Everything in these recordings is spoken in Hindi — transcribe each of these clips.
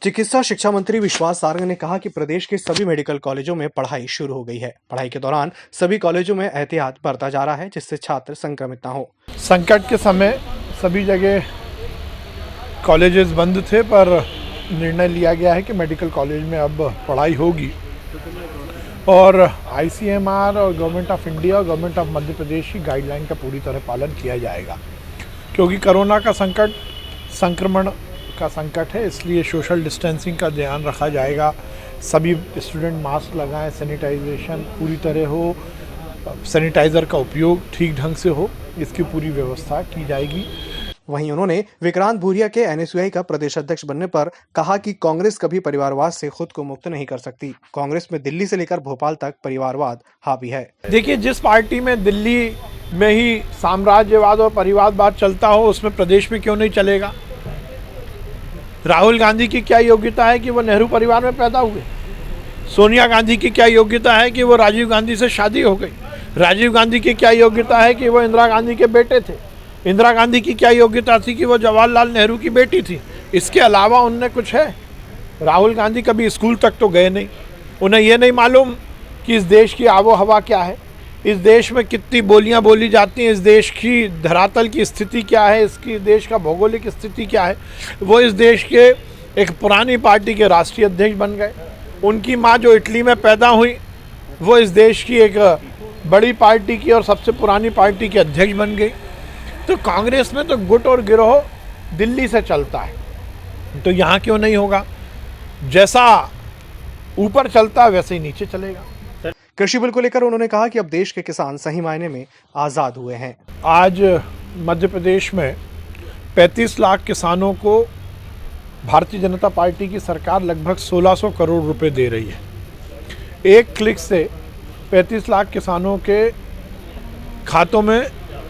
चिकित्सा शिक्षा मंत्री विश्वास सारंग ने कहा कि प्रदेश के सभी मेडिकल कॉलेजों में पढ़ाई शुरू हो गई है। पढ़ाई के दौरान सभी कॉलेजों में एहतियात बरता जा रहा है, जिससे छात्र संक्रमित न हो। संकट के समय सभी जगह कॉलेजेस बंद थे, पर निर्णय लिया गया है कि मेडिकल कॉलेज में अब पढ़ाई होगी और ICMR और गवर्नमेंट ऑफ इंडिया और गवर्नमेंट ऑफ मध्य प्रदेश की गाइडलाइन का पूरी तरह पालन किया जाएगा। क्योंकि कोरोना का संकट संक्रमण का संकट है, इसलिए सोशल डिस्टेंसिंग का ध्यान रखा जाएगा। सभी स्टूडेंट मास्क लगाएं, सैनिटाइजेशन पूरी तरह हो, सैनिटाइज़र का उपयोग ठीक ढंग से हो, इसकी पूरी व्यवस्था की जाएगी। वहीं उन्होंने विक्रांत भूरिया के NSUI का प्रदेश अध्यक्ष बनने पर कहा कि कांग्रेस कभी परिवारवाद से खुद को मुक्त नहीं कर सकती। कांग्रेस में दिल्ली से लेकर भोपाल तक परिवारवाद हावी है। देखिए, जिस पार्टी में दिल्ली में ही साम्राज्यवाद और परिवारवाद चलता हो, उसमें प्रदेश में क्यों नहीं चलेगा? राहुल गांधी की क्या योग्यता है कि वो नेहरू परिवार में पैदा हुए? सोनिया गांधी की क्या योग्यता है कि वो राजीव गांधी से शादी हो गई? राजीव गांधी की क्या योग्यता है कि वो इंदिरा गांधी के बेटे थे? इंदिरा गांधी की क्या योग्यता थी कि वो जवाहरलाल नेहरू की बेटी थी? इसके अलावा उनने कुछ है? राहुल गांधी कभी स्कूल तक तो गए नहीं। उन्हें ये नहीं मालूम कि इस देश की आबो हवा क्या है, इस देश में कितनी बोलियां बोली जाती हैं, इस देश की धरातल की स्थिति क्या है, इसकी देश का भौगोलिक स्थिति क्या है। वो इस देश के एक पुरानी पार्टी के राष्ट्रीय अध्यक्ष बन गए। उनकी माँ जो इटली में पैदा हुई, वो इस देश की एक बड़ी पार्टी की और सबसे पुरानी पार्टी की अध्यक्ष बन गई। तो कांग्रेस में तो गुट और गिरोह दिल्ली से चलता है, तो यहाँ क्यों नहीं होगा? जैसा ऊपर चलता है वैसे ही नीचे चलेगा। कृषि बिल को लेकर उन्होंने कहा कि अब देश के किसान सही मायने में आज़ाद हुए हैं। आज मध्य प्रदेश में 35 लाख किसानों को भारतीय जनता पार्टी की सरकार लगभग 1600 करोड़ रुपए दे रही है। एक क्लिक से 35 लाख किसानों के खातों में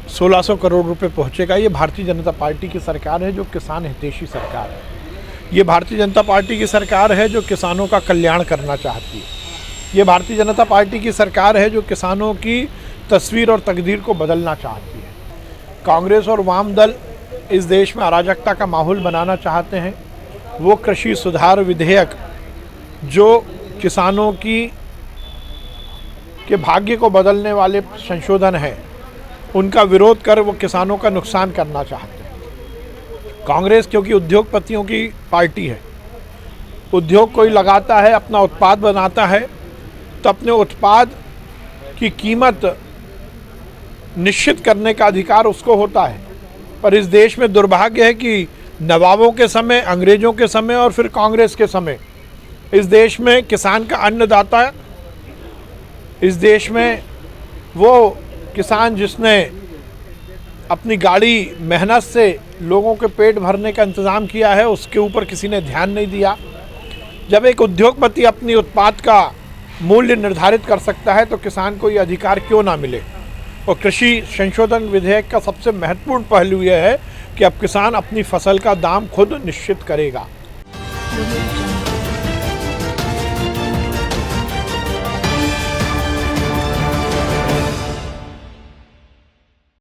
1600 करोड़ रुपए पहुंचेगा। ये भारतीय जनता पार्टी की सरकार है जो किसान हितैषी सरकार है। ये भारतीय जनता पार्टी की सरकार है जो किसानों का कल्याण करना चाहती है। ये भारतीय जनता पार्टी की सरकार है जो किसानों की तस्वीर और तकदीर को बदलना चाहती है। कांग्रेस और वाम दल इस देश में अराजकता का माहौल बनाना चाहते हैं। वो कृषि सुधार विधेयक जो किसानों के भाग्य को बदलने वाले संशोधन हैं, उनका विरोध कर वो किसानों का नुकसान करना चाहते हैं। कांग्रेस क्योंकि उद्योगपतियों की पार्टी है, उद्योग कोई लगाता है, अपना उत्पाद बनाता है, तो अपने उत्पाद की कीमत निश्चित करने का अधिकार उसको होता है। पर इस देश में दुर्भाग्य है कि नवाबों के समय, अंग्रेज़ों के समय और फिर कांग्रेस के समय इस देश में किसान का अन्नदाता, इस देश में वो किसान जिसने अपनी गाड़ी मेहनत से लोगों के पेट भरने का इंतज़ाम किया है, उसके ऊपर किसी ने ध्यान नहीं दिया। जब एक उद्योगपति अपनी उत्पाद का मूल्य निर्धारित कर सकता है, तो किसान को ये अधिकार क्यों ना मिले? और कृषि संशोधन विधेयक का सबसे महत्वपूर्ण पहलू यह है कि अब किसान अपनी फसल का दाम खुद निश्चित करेगा।